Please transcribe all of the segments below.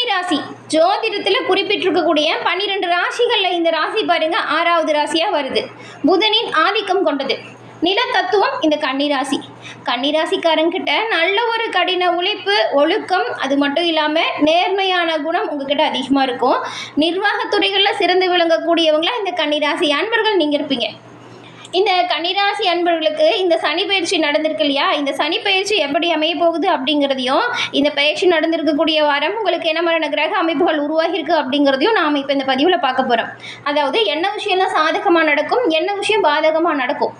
கன்னிராசி ஜோதிடத்தில் குறிப்பிட்டிருக்கக்கூடிய 12 ராசிகளில் இந்த ராசி பாருங்க 6வது ராசியாக வருது. புதனின் ஆதிக்கம் கொண்டது. நில தத்துவம் இந்த கன்னிராசி. கன்னிராசிக்காரங்கிட்ட நல்ல ஒரு கடின உழைப்பு, ஒழுக்கம், அது மட்டும் இல்லாமல் நேர்மையான குணம் உங்ககிட்ட அதிகமாக இருக்கும். நிர்வாகத்துறைகளில் சிறந்து விளங்கக்கூடியவங்களா இந்த கன்னிராசி அன்பர்கள் நீங்கள் இருப்பீங்க. இந்த கன்னிராசி அன்பர்களுக்கு இந்த சனி பயிற்சி நடந்திருக்கு இல்லையா, இந்த சனி பயிற்சி எப்படி அமைய போகுது அப்படிங்கிறதையும், இந்த பயிற்சி நடந்திருக்கக்கூடிய வாரம் உங்களுக்கு என்ன மாதிரியான கிரக அமைப்புகள் உருவாகியிருக்கு அப்படிங்கிறதையும் நாம் இப்போ இந்த பதிவில் பார்க்க போகிறோம். அதாவது என்ன விஷயம்லாம் சாதகமாக நடக்கும், என்ன விஷயம் பாதகமாக நடக்கும்,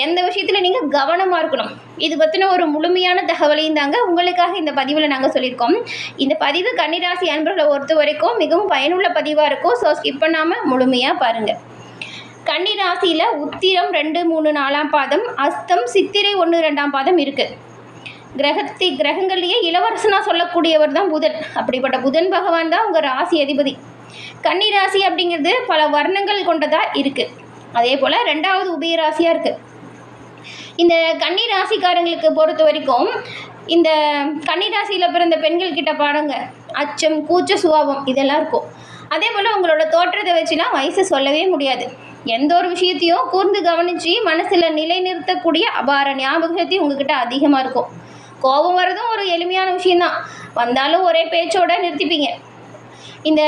எந்த விஷயத்தில் நீங்கள் கவனமாக இருக்கணும், இது பற்றின ஒரு முழுமையான தகவலையும் தாங்க உங்களுக்காக இந்த பதிவில் நாங்கள் சொல்லியிருக்கோம். இந்த பதிவு கன்னிராசி அன்பர்களை பொறுத்த வரைக்கும் மிகவும் பயனுள்ள பதிவாக இருக்கும். ஸோ ஸ்கிப் பண்ணாமல் முழுமையாக பாருங்கள். கன்னிராசியில் உத்திரம் 2, 3, 4ஆம் பாதம், அஸ்தம், சித்திரை 1, 2ஆம் பாதம் இருக்குது. கிரகங்கள்லேயே இளவரசனாக சொல்லக்கூடியவர் தான் புதன். அப்படிப்பட்ட புதன் பகவான் தான் உங்கள் ராசி அதிபதி. கன்னிராசி அப்படிங்கிறது பல வர்ணங்கள் கொண்டதாக இருக்குது. அதே போல் 2வது உபயராசியாக இருக்குது. இந்த கன்னிராசிக்காரங்களுக்கு பொறுத்த வரைக்கும் இந்த கன்னிராசியில் பிறந்த பெண்கள் கிட்ட பாருங்க, அச்சம், கூச்ச சுபாவம் இதெல்லாம் இருக்கும். அதே போல் உங்களோட தோற்றத்தை வச்சுலாம் வயசு சொல்லவே முடியாது. எந்த ஒரு விஷயத்தையும் கூர்ந்து கவனித்து மனசில் நிலைநிறுத்தக்கூடிய அபார ஞாபக சக்தி உங்ககிட்ட அதிகமாக இருக்கும். கோபம் வர்றதும் ஒரு எளிமையான விஷயந்தான், வந்தாலும் ஒரே பேச்சோடு நிறுத்திப்பீங்க. இந்த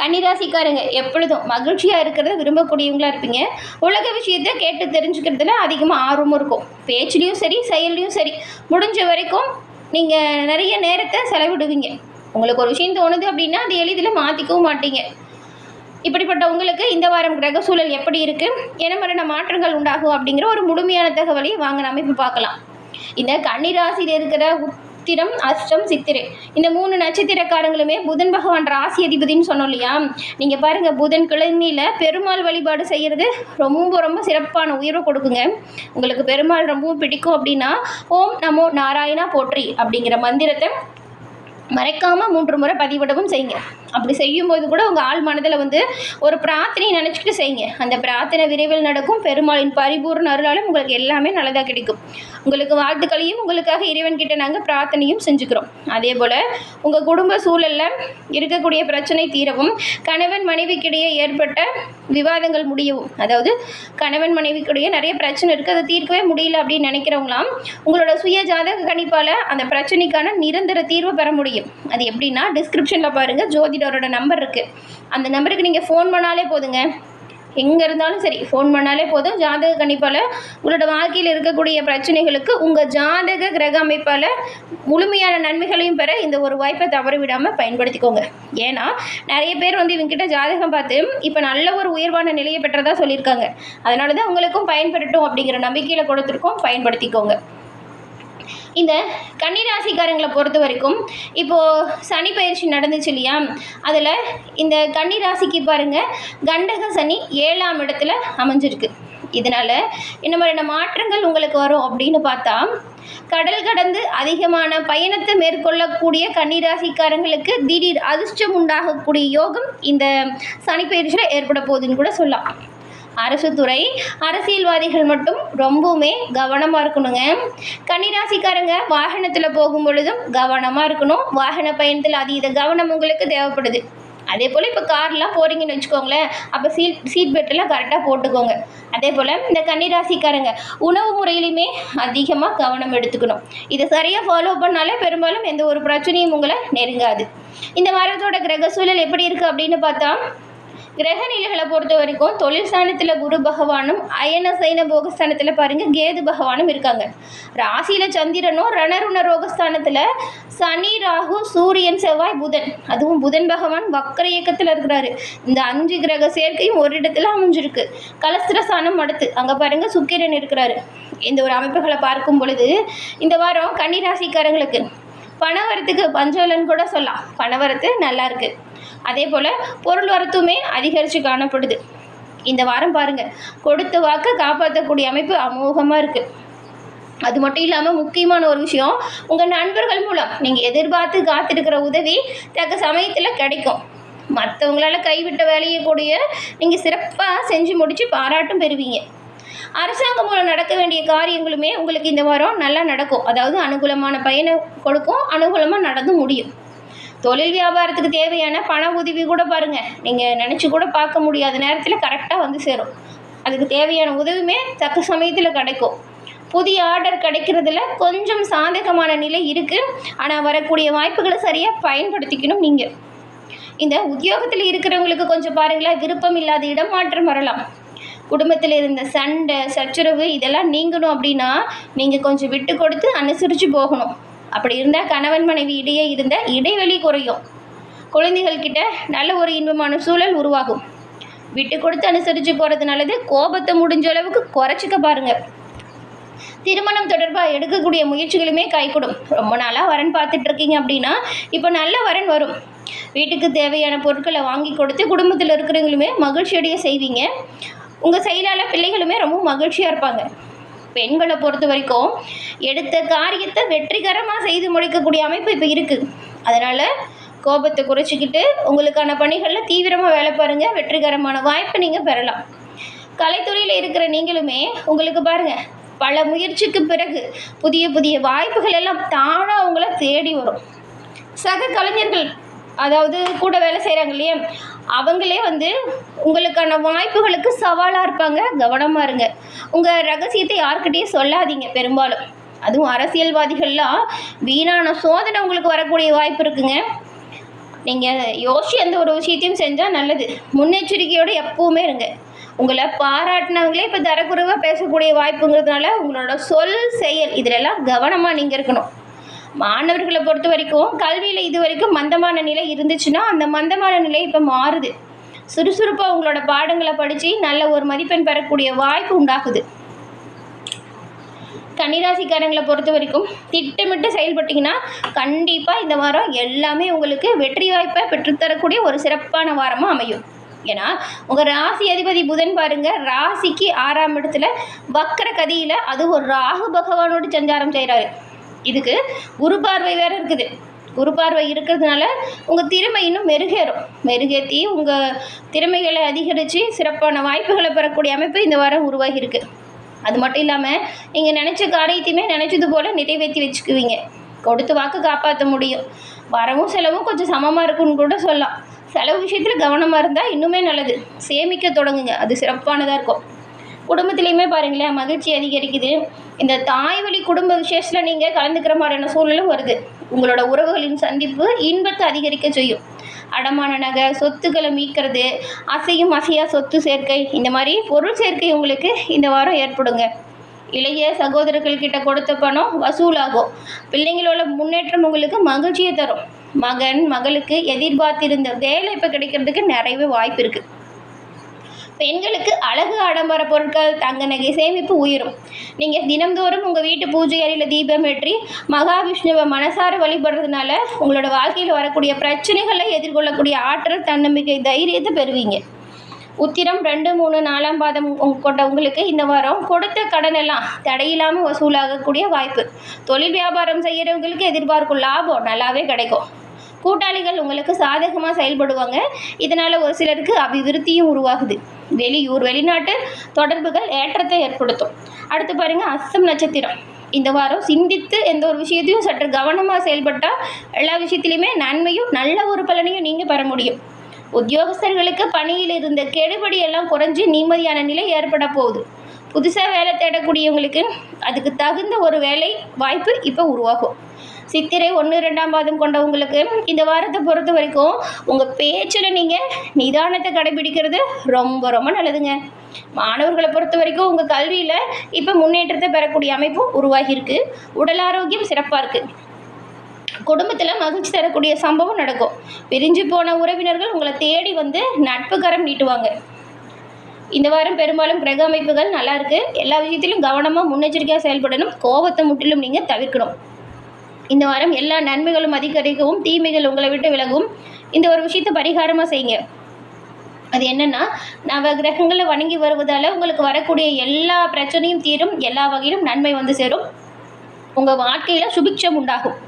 கன்னிராசிக்காரங்க எப்பொழுதும் மகிழ்ச்சியாக இருக்கிறத விரும்பக்கூடியவங்களாக இருப்பீங்க. உலக விஷயத்தை கேட்டு தெரிஞ்சுக்கிறதுல அதிகமாக ஆர்வமும் இருக்கும். பேச்சுலேயும் சரி, செயல்லையும் சரி, முடிஞ்ச வரைக்கும் நீங்கள் நிறைய நேரத்தை செலவிடுவீங்க. உங்களுக்கு ஒரு விஷயம் தோணுது அப்படின்னா அது எளிதில் மாற்றிக்கவும் மாட்டீங்க. இப்படிப்பட்ட உங்களுக்கு இந்த வாரம் கிரக சூழல் எப்படி இருக்குது, என்ன மாதிரியான மாற்றங்கள் உண்டாகும் அப்படிங்கிற ஒரு முழுமையான தகவலை வாங்க நம்ம இப்போ பார்க்கலாம். இந்த கன்னிராசியில் இருக்கிற உத்திரம், அஸ்தம், சித்திரை இந்த 3 நட்சத்திரக்காரங்களுமே புதன் பகவான் ராசி அதிபதினு சொன்னோம் இல்லையா. நீங்கள் பாருங்கள், புதன் கிழமையில் பெருமாள் வழிபாடு செய்கிறது ரொம்ப ரொம்ப சிறப்பான உயர்வு கொடுக்குங்க. உங்களுக்கு பெருமாள் ரொம்பவும் பிடிக்கும் அப்படின்னா ஓம் நமோ நாராயணா போற்றி அப்படிங்கிற மந்திரத்தை மறைக்காமல் 3 முறை பதிவிடவும் செய்யுங்க. அப்படி செய்யும்போது கூட உங்கள் ஆள் மனதில் ஒரு பிரார்த்தனை நினச்சிக்கிட்டு செய்யுங்க. அந்த பிரார்த்தனை விரைவில் நடக்கும். பெருமாளின் பரிபூர்ண அருளாலும் உங்களுக்கு எல்லாமே நல்லதாக கிடைக்கும். உங்களுக்கு வாழ்த்துக்களையும் உங்களுக்காக இறைவன்கிட்ட நாங்கள் பிரார்த்தனையும் செஞ்சுக்கிறோம். அதே போல் உங்கள் குடும்ப சூழலில் இருக்கக்கூடிய பிரச்சனை தீரவும், கணவன் மனைவிக்கிடையே ஏற்பட்ட விவாதங்கள் முடியவும், அதாவது கணவன் மனைவிக்கிடையே நிறைய பிரச்சனை இருக்குது, அதை தீர்க்கவே முடியல அப்படின்னு நினைக்கிறவங்களாம் உங்களோட சுய ஜாதக கணிப்பால் அந்த பிரச்சனைக்கான நிரந்தர தீர்வு பெற முடியும். அது எப்படின்னா, டிஸ்கிரிப்ஷனில் பாருங்கள், ஜோதிடரோட நம்பர் இருக்குது. அந்த நம்பருக்கு நீங்கள் ஃபோன் பண்ணாலே போதுங்க. எங்கே இருந்தாலும் சரி, ஃபோன் பண்ணாலே போதும். ஜாதக கணிப்பால் உங்களோட வாழ்க்கையில் இருக்கக்கூடிய பிரச்சனைகளுக்கு உங்கள் ஜாதக கிரக அமைப்பால் முழுமையான நன்மைகளையும் பெற இந்த ஒரு வாய்ப்பை தவற விடாமல் பயன்படுத்திக்கோங்க. ஏன்னா நிறைய பேர் இவங்ககிட்ட ஜாதகம் பார்த்து இப்போ நல்ல ஒரு உயர்வான நிலையை பெற்றதாக சொல்லியிருக்காங்க. அதனால தான் உங்களுக்கும் பயன்பெறட்டும் அப்படிங்கிற நம்பிக்கையில் கொடுத்துருக்கோம், பயன்படுத்திக்கோங்க. இந்த கன்னிராசிக்காரங்களை பொறுத்த வரைக்கும் இப்போது சனி பயிற்சி நடந்துச்சு இல்லையா, அதில் இந்த கன்னிராசிக்கு பாருங்கள், கண்டக சனி 7ஆம் இடத்துல அமைஞ்சிருக்கு. இதனால் என்ன மாதிரியான மாற்றங்கள் உங்களுக்கு வரும் அப்படின்னு பார்த்தா, கடல் கடந்து அதிகமான பயணத்தை மேற்கொள்ளக்கூடிய கன்னிராசிக்காரங்களுக்கு திடீர் அதிர்ஷ்டம் உண்டாகக்கூடிய யோகம் இந்த சனி பயிற்சியில் ஏற்பட போகுதுன்னு கூட சொல்லலாம். அரசு துறை, அரசியல்வாதிகள் மட்டும் ரொம்பவுமே கவனமாக இருக்கணுங்க. கன்னிராசிக்காரங்க வாகனத்தில் போகும் பொழுதும் கவனமாக இருக்கணும். வாகன பயணத்தில் அதீத கவனம் உங்களுக்கு தேவைப்படுது. அதே போல் இப்போ கார்லாம் போகிறீங்கன்னு வச்சுக்கோங்களேன், அப்போ சீட் பெல்ட்டெல்லாம் கரெக்டாக போட்டுக்கோங்க. அதே போல் இந்த கன்னிராசிக்காரங்க உணவு முறையிலுமே அதிகமாக கவனம் எடுத்துக்கணும். இதை சரியாக ஃபாலோ பண்ணாலே பெரும்பாலும் எந்த ஒரு பிரச்சனையும் உங்களை நெருங்காது. இந்த வாரத்தோட கிரக சூழல் எப்படி இருக்குது அப்படின்னு பார்த்தா, கிரக நிலைகளை பொறுத்த வரைக்கும் தொழில் ஸ்தானத்தில் குரு பகவானும், அயன சைன போகஸ்தானத்தில் பாருங்கள் கேது பகவானும் இருக்காங்க. ராசியில் சந்திரனும், ரணருண ரோகஸ்தானத்தில் சனி, ராகு, சூரியன், செவ்வாய், புதன், அதுவும் புதன் பகவான் வக்கர இயக்கத்தில் இருக்கிறாரு. இந்த 5 கிரக சேர்க்கையும் ஒரு இடத்துல அமைஞ்சிருக்கு. கலஸ்திரஸ்தானம் அடுத்து அங்கே பாருங்கள் சுக்கிரன் இருக்கிறாரு. இந்த ஒரு அமைப்புகளை பார்க்கும் பொழுது இந்த வாரம் கன்னிராசிக்காரங்களுக்கு பணவரத்துக்கு பஞ்சவலன்னு கூட சொல்லலாம். பணவரத்து நல்லா இருக்குது. அதே போல் பொருள் வரத்துமே அதிகரித்து காணப்படுது. இந்த வாரம் பாருங்கள், கொடுத்த வாக்கு காப்பாற்றக்கூடிய அமைப்பு அமோகமாக இருக்குது. அது மட்டும் இல்லாமல் முக்கியமான ஒரு விஷயம், உங்கள் நண்பர்கள் மூலம் நீங்கள் எதிர்பார்த்து காத்திருக்கிற உதவி தக்க சமயத்தில் கிடைக்கும். மற்றவங்களால் கைவிட்ட வேலையை கூடிய நீங்கள் சிறப்பாக செஞ்சு முடித்து பாராட்டும் பெறுவீங்க. அரசாங்கம் மூலம் நடக்க வேண்டிய காரியங்களுமே உங்களுக்கு இந்த வாரம் நல்லா நடக்கும். அதாவது அனுகூலமான பயனை கொடுக்கும், அனுகூலமாக நடந்து முடியும். தொழில் வியாபாரத்துக்கு தேவையான பண உதவி கூட பாருங்கள், நீங்கள் நினச்சி கூட பார்க்க முடியாத நேரத்தில் கரெக்டாக வந்து சேரும். அதுக்கு தேவையான உதவியுமே தக்க சமயத்தில் கிடைக்கும். புதிய ஆர்டர் கிடைக்கிறதுல கொஞ்சம் சாதகமான நிலை இருக்குது. ஆனால் வரக்கூடிய வாய்ப்புகளை சரியாக பயன்படுத்திக்கணும். நீங்கள் இந்த உத்தியோகத்தில் இருக்கிறவங்களுக்கு கொஞ்சம் பாருங்களேன், விருப்பம் இல்லாத இடமாற்றம் வரலாம். குடும்பத்தில் இருந்த சண்டை சச்சரவு இதெல்லாம் நீங்கணும் அப்படின்னா நீங்கள் கொஞ்சம் விட்டு கொடுத்து அனுசரித்து போகணும். அப்படி இருந்தால் கணவன் மனைவி இடையே இருந்த இடைவெளி குறையும். குழந்தைகள் கிட்ட நல்ல ஒரு இன்பமான சூழல் உருவாகும். விட்டு கொடுத்து அனுசரித்து போகிறது நல்லது. கோபத்தை முடிஞ்ச அளவுக்கு குறைச்சிக்க பாருங்கள். திருமணம் தொடர்பாக எடுக்கக்கூடிய முயற்சிகளுமே கைகூடும். ரொம்ப நாளாக வரன் பார்த்துட்டு இருக்கீங்க அப்படின்னா இப்போ நல்ல வரன் வரும். வீட்டுக்கு தேவையான பொருட்களை வாங்கி கொடுத்து குடும்பத்தில் இருக்கிறவங்களுமே மகிழ்ச்சியடைய செய்வீங்க. உங்கள் செயலால் பிள்ளைகளுமே ரொம்ப மகிழ்ச்சியாக இருப்பாங்க. பெண்களை பொறுத்த வரைக்கும் எடுத்த காரியத்தை வெற்றிகரமாக செய்து முடிக்கக்கூடிய அமைப்பு இப்போ இருக்குது. அதனால் கோபத்தை குறைச்சிக்கிட்டு உங்களுக்கான பணிகளில் தீவிரமாக வேலை பாருங்கள். வெற்றிகரமான வாய்ப்பை நீங்கள் பெறலாம். கலைத்துறையில் இருக்கிற நீங்களுமே உங்களுக்கு பாருங்கள், பல முயற்சிக்கு பிறகு புதிய புதிய வாய்ப்புகள் எல்லாம் தானாக அவங்கள தேடி வரும். சக கலைஞர்கள், அதாவது கூட வேலை செய்கிறாங்க இல்லையா, அவங்களே உங்களுக்கான வாய்ப்புகளுக்கு சவாலாக இருப்பாங்க. கவனமாக இருங்க. உங்கள் ரகசியத்தை யார்கிட்டையும் சொல்லாதீங்க. பெரும்பாலும் அதுவும் அரசியல்வாதிகள்லாம் வீணான சோதனை உங்களுக்கு வரக்கூடிய வாய்ப்பு இருக்குங்க. நீங்கள் யோசிச்சு எந்த ஒரு விஷயத்தையும் செஞ்சால் நல்லது. முன்னெச்சரிக்கையோடு எப்பவுமே இருங்க. உங்களை பாராட்டினவங்களே இப்போ தரக்குறைவாக பேசக்கூடிய வாய்ப்புங்கிறதுனால உங்களோட சொல் செயல் இதிலெல்லாம் கவனமாக நீங்கள் இருக்கணும். மாணவர்களை பொறுத்த வரைக்கும் கல்வியில் இது வரைக்கும் மந்தமான நிலை இருந்துச்சுன்னா அந்த மந்தமான நிலை இப்போ மாறுது. சுறுசுறுப்பாக உங்களோட பாடங்களை படித்து நல்ல ஒரு மதிப்பெண் பெறக்கூடிய வாய்ப்பு உண்டாகுது. கன்னிராசிக்காரங்களை பொறுத்த வரைக்கும் திட்டமிட்டு செயல்பட்டிங்கன்னா கண்டிப்பாக இந்த வாரம் எல்லாமே உங்களுக்கு வெற்றி வாய்ப்பை பெற்றுத்தரக்கூடிய ஒரு சிறப்பான வாரமாக அமையும். ஏன்னா உங்கள் ராசி அதிபதி புதன் பாருங்கள், ராசிக்கு 6ஆம் இடத்துல வக்கர கதியில் அது ஒரு ராகு பகவானோடு சஞ்சாரம் செய்கிறாரு. இதுக்கு குரு பார்வை வேறு இருக்குது. குரு பார்வை இருக்கிறதுனால உங்கள் திறமை இன்னும் மெருகேற்றி உங்கள் திறமைகளை அதிகரித்து சிறப்பான வாய்ப்புகளை பெறக்கூடிய அமைப்பு இந்த வாரம் உருவாகி இருக்குது. அது மட்டும் இல்லாமல் நீங்கள் நினச்ச காரியத்தையுமே நினச்சது போல் நிறைவேற்றி வச்சுக்குவீங்க. கொடுத்து வாக்கு காப்பாற்ற முடியும். வரவும் செலவும் கொஞ்சம் சமமாக இருக்குன்னு கூட சொல்லலாம். செலவு விஷயத்தில் கவனமாக இருந்தால் இன்னுமே நல்லது. சேமிக்க தொடங்குங்க, அது சிறப்பானதாக இருக்கும். குடும்பத்துலேயுமே பாருங்களேன், மகிழ்ச்சி அதிகரிக்குது. இந்த தாய் வழி குடும்ப விசேஷத்தில் நீங்கள் கலந்துக்கிற மாதிரியான சூழலும் வருது. உங்களோட உறவுகளின் சந்திப்பு இன்பத்தை அதிகரிக்க செய்யும். அடமான நகை சொத்துக்களை மீட்கிறது, அசையும் அசையா சொத்து சேர்க்கை, இந்த மாதிரி பொருள் சேர்க்கை உங்களுக்கு இந்த வாரம் ஏற்படுங்க. இளைய சகோதரர்கள்கிட்ட கொடுத்த பணம் வசூலாகும். பிள்ளைங்களோட முன்னேற்றம் உங்களுக்கு மகிழ்ச்சியை தரும். மகன் மகளுக்கு எதிர்பார்த்திருந்த வேலை இப்போ கிடைக்கிறதுக்கு நிறையவே வாய்ப்பு இருக்குது. பெண்களுக்கு அழகு ஆடம்பர பொருட்கள் தங்க நகை சேமிப்பு உயரும். நீங்கள் தினம்தோறும் உங்கள் வீட்டு பூஜை அறையில் தீபம் ஏற்றி மகாவிஷ்ணுவை மனசார வழிபடுறதுனால உங்களோட வாழ்க்கையில் வரக்கூடிய பிரச்சனைகளை எதிர்கொள்ளக்கூடிய ஆற்றல் தன்னம்பிக்கை தைரியத்தை பெறுவீங்க. உத்திரம் 2, 3, 4ஆம் பாதம் கொண்ட உங்களுக்கு இந்த வாரம் கொடுத்த கடனெல்லாம் தடையில்லாமல் வசூலாகக்கூடிய வாய்ப்பு. தொழில் வியாபாரம் செய்கிறவங்களுக்கு எதிர்பார்க்கும் லாபம் நல்லாவே கிடைக்கும். கூட்டாளிகள் உங்களுக்கு சாதகமாக செயல்படுவாங்க. இதனால் ஒரு சிலருக்கு அபிவிருத்தியும் உருவாகுது. வெளியூர் வெளிநாட்டு தொடர்புகள் ஏற்றத்தை ஏற்படுத்தும். அடுத்து பாருங்கள், அஸ்தம் நட்சத்திரம். இந்த வாரம் சிந்தித்து எந்த ஒரு விஷயத்தையும் சற்று கவனமாக செயல்பட்டால் எல்லா விஷயத்திலையுமே நன்மையும் நல்ல ஒரு பலனையும் நீங்கள் பெற முடியும். உத்தியோகஸ்தர்களுக்கு பணியில் இருந்த கெடுபடி எல்லாம் குறைஞ்சி நிம்மதியான நிலை ஏற்பட போகுது. புதுசாக வேலை தேடக்கூடியவங்களுக்கு அதுக்கு தகுந்த ஒரு வேலை வாய்ப்பு இப்போ உருவாகும். சித்திரை 1, 2ஆம் பாதம் கொண்டவங்களுக்கு இந்த வாரத்தை பொறுத்த வரைக்கும் உங்கள் பேச்சில் நீங்கள் நிதானத்தை கடைபிடிக்கிறது ரொம்ப ரொம்ப நல்லதுங்க. மாணவர்களை பொறுத்த வரைக்கும் உங்கள் கல்வியில் இப்போ முன்னேற்றத்தை பெறக்கூடிய அமைப்பும் உருவாகியிருக்கு. உடல் ஆரோக்கியம் சிறப்பாக இருக்குது. குடும்பத்தில் மகிழ்ச்சி தரக்கூடிய சம்பவம் நடக்கும். பிரிஞ்சு போன உறவினர்கள் உங்களை தேடி நட்பு கரம் நீட்டுவாங்க. இந்த வாரம் பெரும்பாலும் கிரக அமைப்புகள் நல்லா இருக்குது. எல்லா விஷயத்திலும் கவனமாக முன்னெச்சரிக்கையாக செயல்படணும். கோபத்தை முற்றிலும் நீங்கள் தவிர்க்கணும். இந்த வாரம் எல்லா நன்மைகளும் அதிகரிக்கவும் தீமைகள் உங்களை விட்டு விலகும். இந்த ஒரு விஷயத்தை பரிகாரமாக செய்யுங்க. அது என்னென்னா, நவ கிரகங்களை வணங்கி வருவதால் உங்களுக்கு வரக்கூடிய எல்லா பிரச்சனையும் தீரும். எல்லா வகையிலும் நன்மை சேரும். உங்கள் வாழ்க்கையில் சுபிட்சம் உண்டாகும்.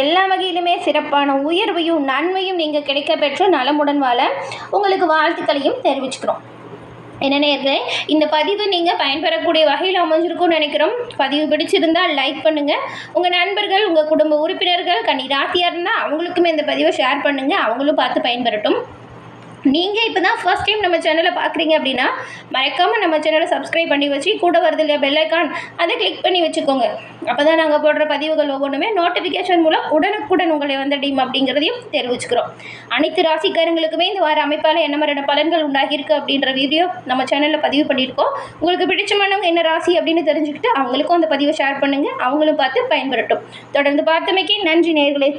எல்லா வகையிலுமே சிறப்பான உயர்வையும் நன்மையும் நீங்கள் கிடைக்க பெற்று நலமுடன் வாழ உங்களுக்கு வாழ்த்துக்களையும் தெரிவிச்சுக்கிறோம். என்ன நேயர்களே, இந்த பதிவு நீங்கள் பயன்பெறக்கூடிய வகையில் அமைஞ்சிருக்கும்னு நினைக்கிறோம். பதிவு பிடிச்சிருந்தால் லைக் பண்ணுங்கள். உங்கள் நண்பர்கள், உங்கள் குடும்ப உறுப்பினர்கள் கன்னி ராசியாக இருந்தால் அவங்களுக்குமே இந்த பதிவை ஷேர் பண்ணுங்கள். அவங்களும் பார்த்து பயன்பெறட்டும். நீங்கள் இப்போ தான் ஃபர்ஸ்ட் டைம் நம்ம சேனலை பார்க்குறீங்க அப்படின்னா மறக்காமல் நம்ம சேனலை சப்ஸ்கிரைப் பண்ணி வச்சு கூட வருது இல்லையா பெல் ஐக்கான், அதை கிளிக் பண்ணி வச்சுக்கோங்க. அப்போ தான் நாங்கள் போடுற பதிவுகள் ஒவ்வொன்றுமே நோட்டிஃபிகேஷன் மூலம் உடனுக்குடன் உங்களை வந்தடையும் அப்படிங்கிறதையும் தெரிவிச்சுக்கிறோம். அனைத்து ராசிக்காரங்களுக்குமே இந்த வார அமைப்பால் என்ன மாதிரியான பலன்கள் உண்டாகியிருக்கு அப்படின்ற வீடியோ நம்ம சேனலில் பதிவு பண்ணியிருக்கோம். உங்களுக்கு பிடிச்சமானவங்க என்ன ராசி அப்படின்னு தெரிஞ்சுக்கிட்டு அவங்களுக்கும் அந்த பதிவை ஷேர் பண்ணுங்கள். அவங்களும் பார்த்து பயன்பெறட்டும். தொடர்ந்து பார்த்தமைக்கு நன்றி நேயர்களே.